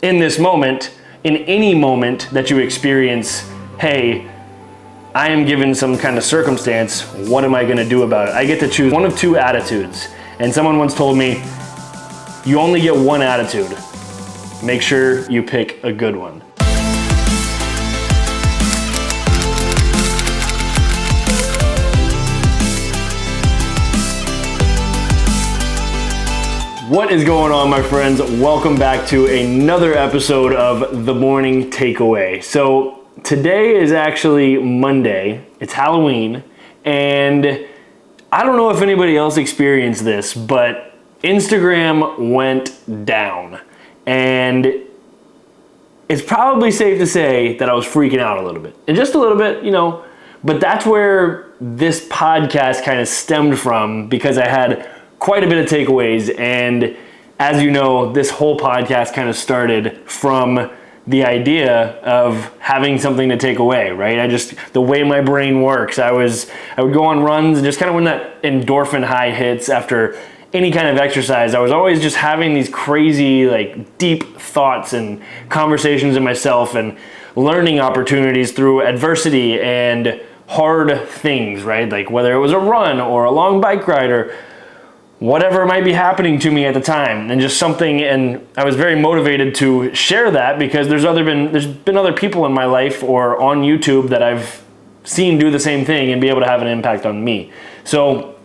in this moment, in any moment that you experience, hey, I am given some kind of circumstance, what am I going to do about it? I get to choose one of two attitudes. And someone once told me, you only get one attitude. Make sure you pick a good one. What is going on, my friends? Welcome back to another episode of The Morning Takeaway. So today is actually Monday. It's Halloween, and I don't know if anybody else experienced this, but Instagram went down. And it's probably safe to say that I was freaking out a little bit. And just a little bit, but that's where this podcast kind of stemmed from, because I had quite a bit of takeaways. And as you know, this whole podcast kind of started from the idea of having something to take away, right? The way my brain works, I would go on runs, and just kind of when that endorphin high hits after any kind of exercise, I was always just having these crazy, deep thoughts and conversations in myself and learning opportunities through adversity and hard things, right? Like whether it was a run or a long bike ride or whatever might be happening to me at the time, and just something. And I was very motivated to share that because there's been other people in my life or on YouTube that I've seen do the same thing and be able to have an impact on me. So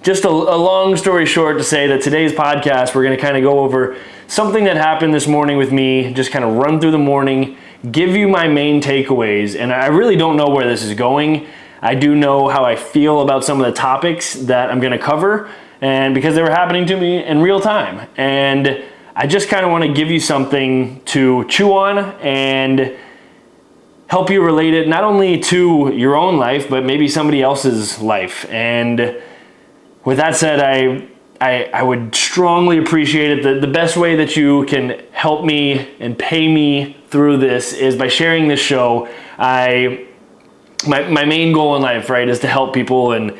just a long story short to say that today's podcast, we're going to kind of go over something that happened this morning with me, just kind of run through the morning, give you my main takeaways. And I really don't know where this is going. I do know how I feel about some of the topics that I'm going to cover, and because they were happening to me in real time. And I just kind of want to give you something to chew on and help you relate it not only to your own life, but maybe somebody else's life. And with that said, I would strongly appreciate it. The best way that you can help me and pay me through this is by sharing this show. My main goal in life, right, is to help people and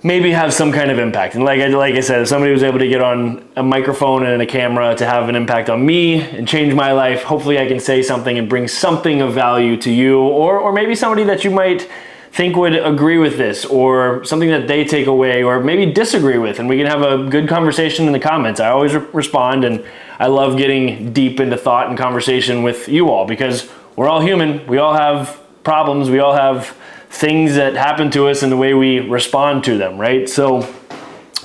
maybe have some kind of impact. And like I said, if somebody was able to get on a microphone and a camera to have an impact on me and change my life, hopefully I can say something and bring something of value to you, or maybe somebody that you might think would agree with this, or something that they take away or maybe disagree with, and we can have a good conversation in the comments. I always respond, and I love getting deep into thought and conversation with you all, because we're all human. We all have problems. We all have things that happen to us and the way we respond to them, right? So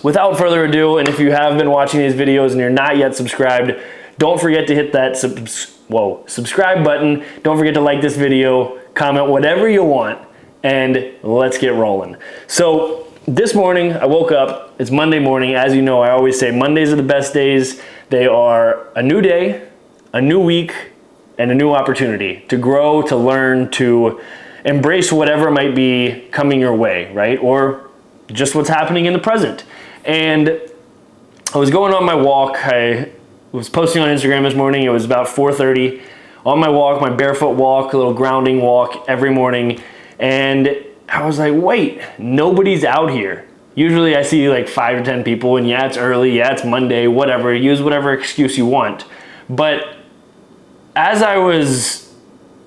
without further ado, and if you have been watching these videos and you're not yet subscribed, don't forget to hit that subscribe button. Don't forget to like this video, comment whatever you want, and let's get rolling. So this morning I woke up. It's Monday morning. As you know, I always say Mondays are the best days. They are a new day, a new week, and a new opportunity to grow, to learn, to embrace whatever might be coming your way, right? Or just what's happening in the present. And I was going on my walk. I was posting on Instagram this morning. It was about 4:30. On my walk, my barefoot walk, a little grounding walk every morning. And I was like, wait, nobody's out here. Usually I see 5 to 10 people, and yeah, it's early, yeah, it's Monday, whatever. Use whatever excuse you want. But as I was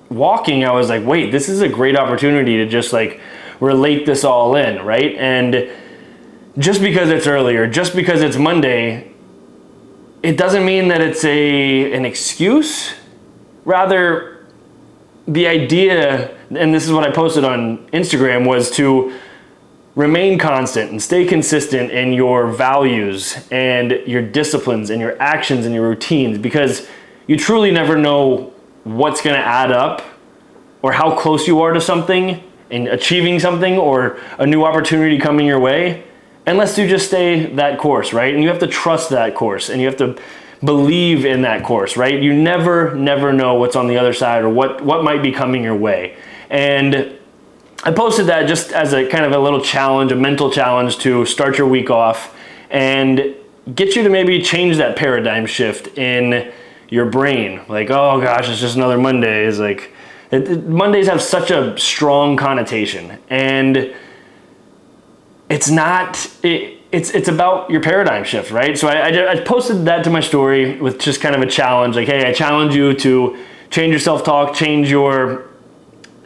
walking, I was like, wait, this is a great opportunity to just relate this all in, right? And just because it's earlier, just because it's Monday, it doesn't mean that it's an excuse. Rather, the idea, and this is what I posted on Instagram, was to remain constant and stay consistent in your values and your disciplines and your actions and your routines, because you truly never know what's going to add up or how close you are to something and achieving something or a new opportunity coming your way, unless you just stay that course, right? And you have to trust that course, and you have to believe in that course, right? You never know what's on the other side or what might be coming your way. And I posted that just as a kind of a little challenge, a mental challenge to start your week off and get you to maybe change that paradigm shift in your brain. Oh gosh, it's just another Monday. It's Mondays have such a strong connotation, and it's not it's about your paradigm shift, right? So I posted that to my story with just kind of a challenge, like, hey, I challenge you to change your self-talk, change your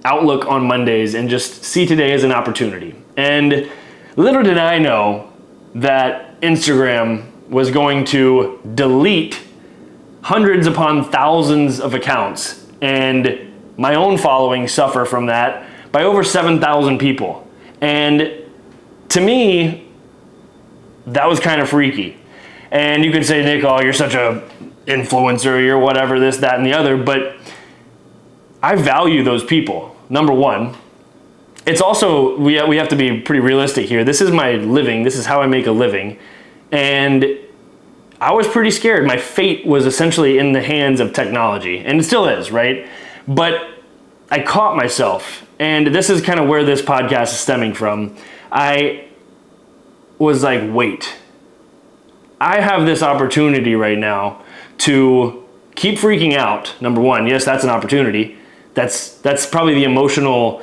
outlook on Mondays, and just see today as an opportunity. And little did I know that Instagram was going to delete hundreds upon thousands of accounts, and my own following suffer from that by over 7,000 people. And to me, that was kind of freaky. And you could say, Nick, oh, you're such a influencer, you're whatever, this, that, and the other, but I value those people, number one. It's also, we have to be pretty realistic here. This is my living, this is how I make a living. And I was pretty scared. My fate was essentially in the hands of technology, and it still is, right? But I caught myself, and this is kind of where this podcast is stemming from. I was like, wait, I have this opportunity right now to keep freaking out. Number one, yes, that's an opportunity. That's probably the emotional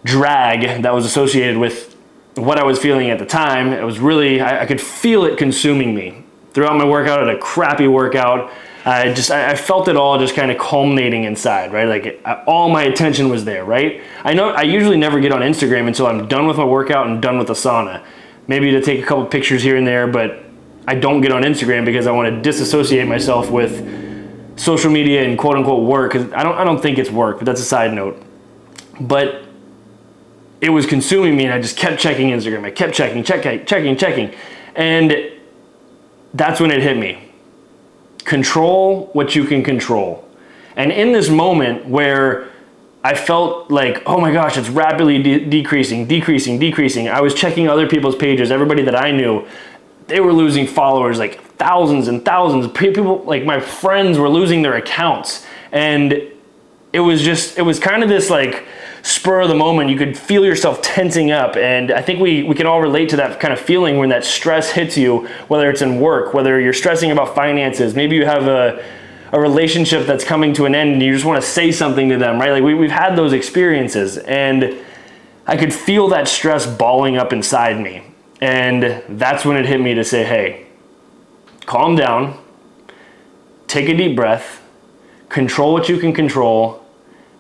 drag that was associated with what I was feeling at the time. It was really, I could feel it consuming me. Throughout my workout, I had a crappy workout. I felt it all just kind of culminating inside, right? Like all my attention was there, right? I know I usually never get on Instagram until I'm done with my workout and done with the sauna. Maybe to take a couple pictures here and there, but I don't get on Instagram because I want to disassociate myself with social media and quote unquote work. 'Cause I don't think it's work, but that's a side note. But it was consuming me, and I just kept checking Instagram. I kept checking. And that's when it hit me. Control what you can control. And in this moment where I felt like, oh my gosh, it's rapidly decreasing. I was checking other people's pages, everybody that I knew, they were losing followers, like thousands and thousands. People, like my friends, were losing their accounts. And it was kind of this like spur of the moment. You could feel yourself tensing up. And I think we can all relate to that kind of feeling when that stress hits you, whether it's in work, whether you're stressing about finances, maybe you have a relationship that's coming to an end and you just want to say something to them, right? Like we've had those experiences, and I could feel that stress balling up inside me. And that's when it hit me to say, hey, calm down, take a deep breath, control what you can control,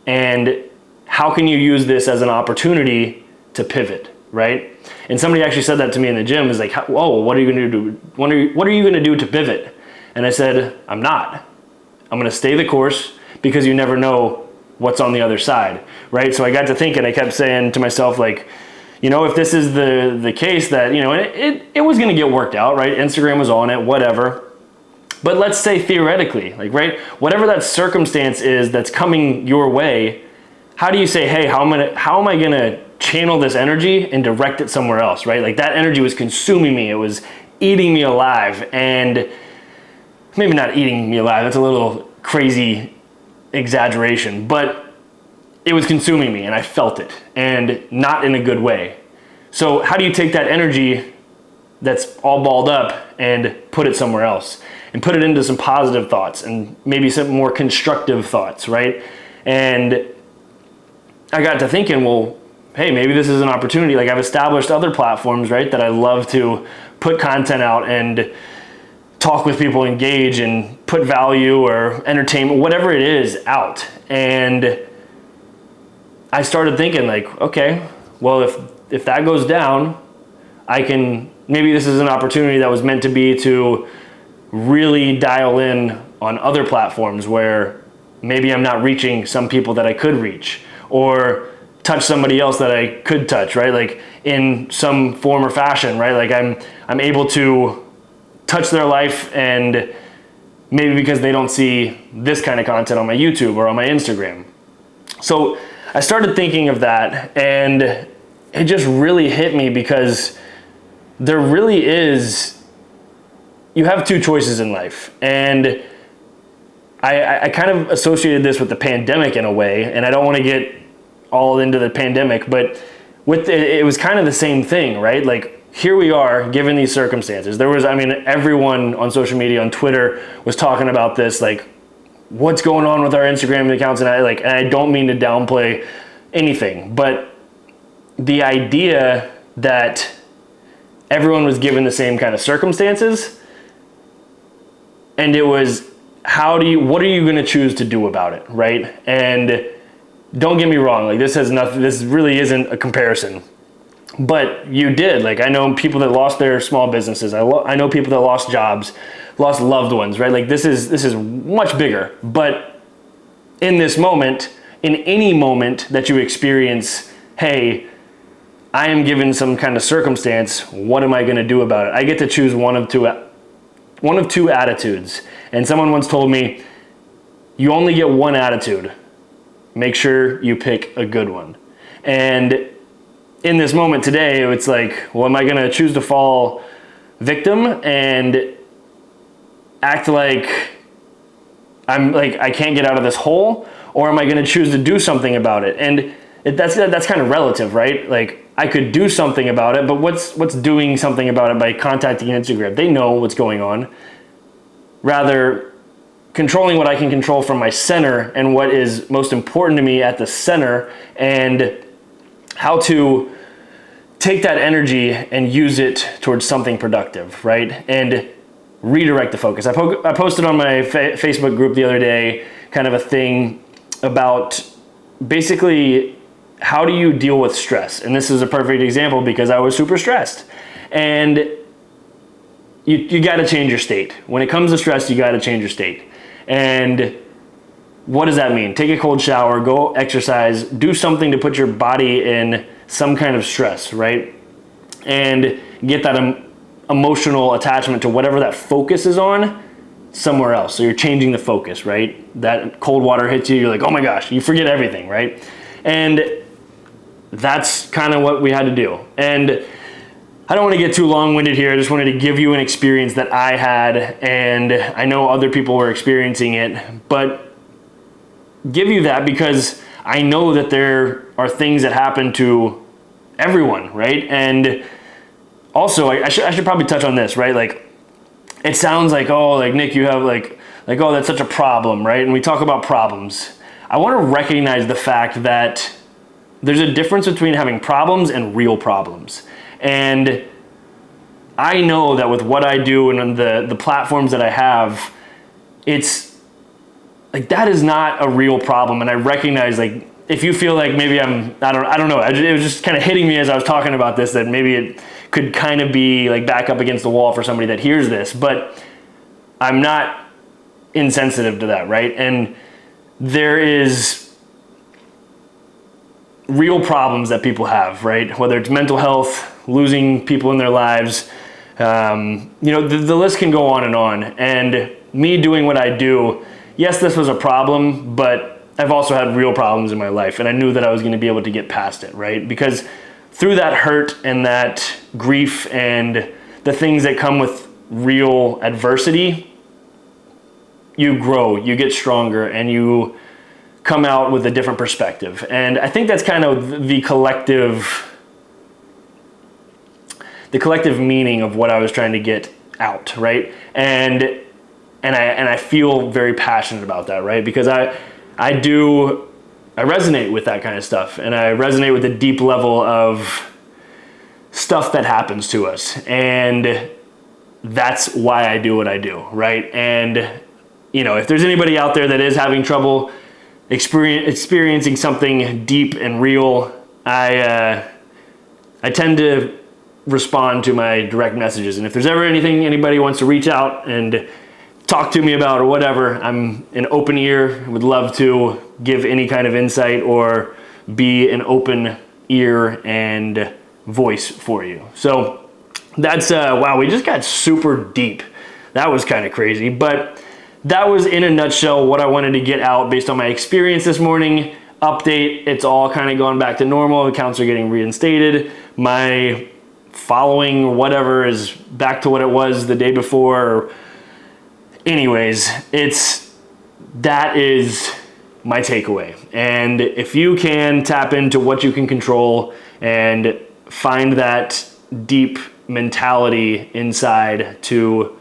and how can you use this as an opportunity to pivot, right? And somebody actually said that to me in the gym, is like, whoa, what are you gonna do? What are you gonna do to pivot? And I said, I'm not. I'm gonna stay the course, because you never know what's on the other side, right? So I got to thinking, I kept saying to myself, like, you know, if this is the case that, you know, it was gonna get worked out, right? Instagram was on it, whatever. But let's say theoretically, like, right, whatever that circumstance is that's coming your way, how do you say, hey, how am I gonna channel this energy and direct it somewhere else, right? Like that energy was consuming me, it was eating me alive. And maybe not eating me alive, that's a little crazy exaggeration, but it was consuming me and I felt it, and not in a good way. So how do you take that energy that's all balled up and put it somewhere else, and put it into some positive thoughts and maybe some more constructive thoughts, right? And I got to thinking, well, hey, maybe this is an opportunity. Like I've established other platforms, right, that I love to put content out and talk with people, engage, and put value or entertainment, whatever it is, out. And I started thinking like, okay, well, if that goes down, maybe this is an opportunity that was meant to be to really dial in on other platforms where maybe I'm not reaching some people that I could reach, or touch somebody else that I could touch, right? Like in some form or fashion, right? Like I'm able to touch their life, and maybe because they don't see this kind of content on my YouTube or on my Instagram. So I started thinking of that, and it just really hit me, because there really is, you have two choices in life. And I kind of associated this with the pandemic in a way, and I don't want to get all into the pandemic, but it was kind of the same thing, right? Like here we are, given these circumstances. There was, everyone on social media, on Twitter, was talking about this, like what's going on with our Instagram accounts, and I don't mean to downplay anything, but the idea that everyone was given the same kind of circumstances, and it was what are you going to choose to do about it, right? And don't get me wrong, like this really isn't a comparison, but you did. Like I know people that lost their small businesses. I know people that lost jobs, lost loved ones, right? Like this is much bigger. But in this moment, in any moment that you experience, hey, I am given some kind of circumstance, what am I going to do about it? I get to choose one of two attitudes. And someone once told me, you only get one attitude. Make sure you pick a good one. And in this moment today, it's like, well, am I going to choose to fall victim and act like I can't get out of this hole? Or am I going to choose to do something about it? And that's kind of relative, right? Like I could do something about it, but what's doing something about it by contacting Instagram? They know what's going on. Rather, controlling what I can control from my center and what is most important to me at the center, and how to take that energy and use it towards something productive, right? And redirect the focus. I posted on my Facebook group the other day kind of a thing about basically how do you deal with stress? And this is a perfect example because I was super stressed. And you got to change your state. When it comes to stress, you got to change your state. And what does that mean? Take a cold shower, go exercise, do something to put your body in some kind of stress, right? And get that emotional attachment to whatever that focus is on somewhere else. So you're changing the focus, right? That cold water hits you, you're like, oh my gosh, you forget everything, right? And that's kind of what we had to do. And I don't want to get too long-winded here. I just wanted to give you an experience that I had, and I know other people were experiencing it, but give you that because I know that there are things that happen to everyone, right? And also, I should probably touch on this, right? Like, it sounds like, oh, like Nick, you have like, oh, that's such a problem, right? And we talk about problems. I want to recognize the fact that there's a difference between having problems and real problems. And I know that with what I do and the platforms that I have, it's like that is not a real problem. And I recognize, like, if you feel like maybe I don't know, it was just kind of hitting me as I was talking about this, that maybe it could kind of be like back up against the wall for somebody that hears this, but I'm not insensitive to that, right? And there is real problems that people have, right? Whether it's mental health, losing people in their lives, the list can go on. And me doing what I do, yes, this was a problem, but I've also had real problems in my life, and I knew that I was going to be able to get past it, right? Because through that hurt and that grief and the things that come with real adversity, you grow, you get stronger, and you come out with a different perspective. And I think that's kind of the collective meaning of what I was trying to get out, right? And I feel very passionate about that, right? Because I resonate with that kind of stuff, and I resonate with the deep level of stuff that happens to us, and that's why I do what I do, right? And if there's anybody out there that is having trouble experiencing something deep and real, I tend to respond to my direct messages. And if there's ever anything anybody wants to reach out and talk to me about or whatever, I'm an open ear, would love to give any kind of insight or be an open ear and voice for you. So that's, wow, we just got super deep. That was kind of crazy, but that was in a nutshell what I wanted to get out based on my experience this morning. Update, it's all kind of going back to normal. Accounts are getting reinstated. My following, whatever, is back to what it was the day before. Anyways, that is my takeaway. And if you can tap into what you can control and find that deep mentality inside to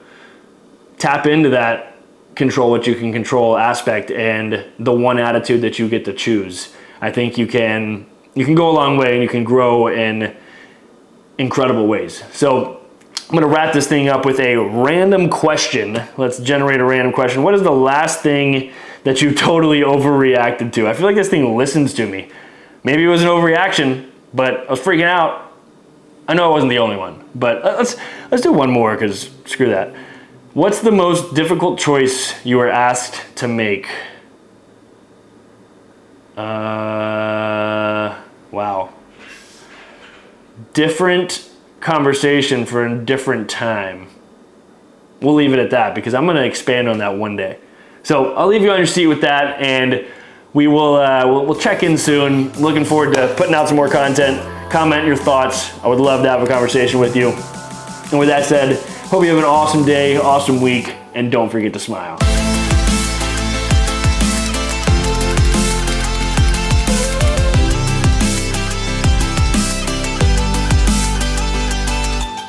tap into that control what you can control aspect and the one attitude that you get to choose, I think you can go a long way, and you can grow in incredible ways. So I'm gonna wrap this thing up with a random question. Let's generate a random question. What is the last thing that you totally overreacted to? I feel like this thing listens to me. Maybe it was an overreaction, but I was freaking out. I know I wasn't the only one, but let's do one more, because screw that. What's the most difficult choice you were asked to make? Wow. Different conversation for a different time. We'll leave it at that, because I'm going to expand on that one day. So I'll leave you on your seat with that, and we will we'll check in soon. Looking forward to putting out some more content. Comment your thoughts. I would love to have a conversation with you. And with that said, hope you have an awesome day, awesome week, and don't forget to smile.